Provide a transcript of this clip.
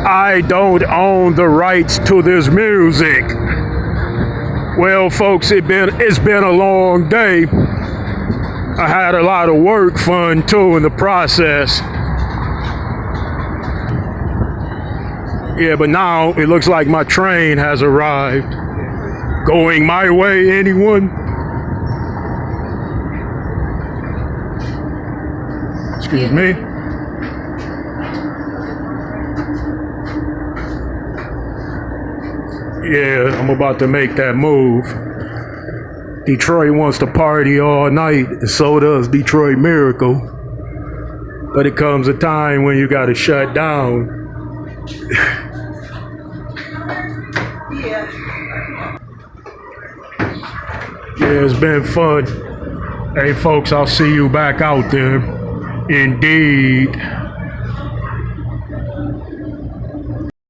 I don't own the rights to this music. Well, folks, it's been a long day. I had a lot of work fun too in the process. Yeah, but now it looks like my train has arrived. Going my way, anyone? Excuse me. Yeah, I'm about to make that move. Detroit wants to party all night, and so does Detroit Miracle. But it comes a time when you gotta shut down. Yeah, it's been fun. Hey folks, I'll see you back out there. Indeed.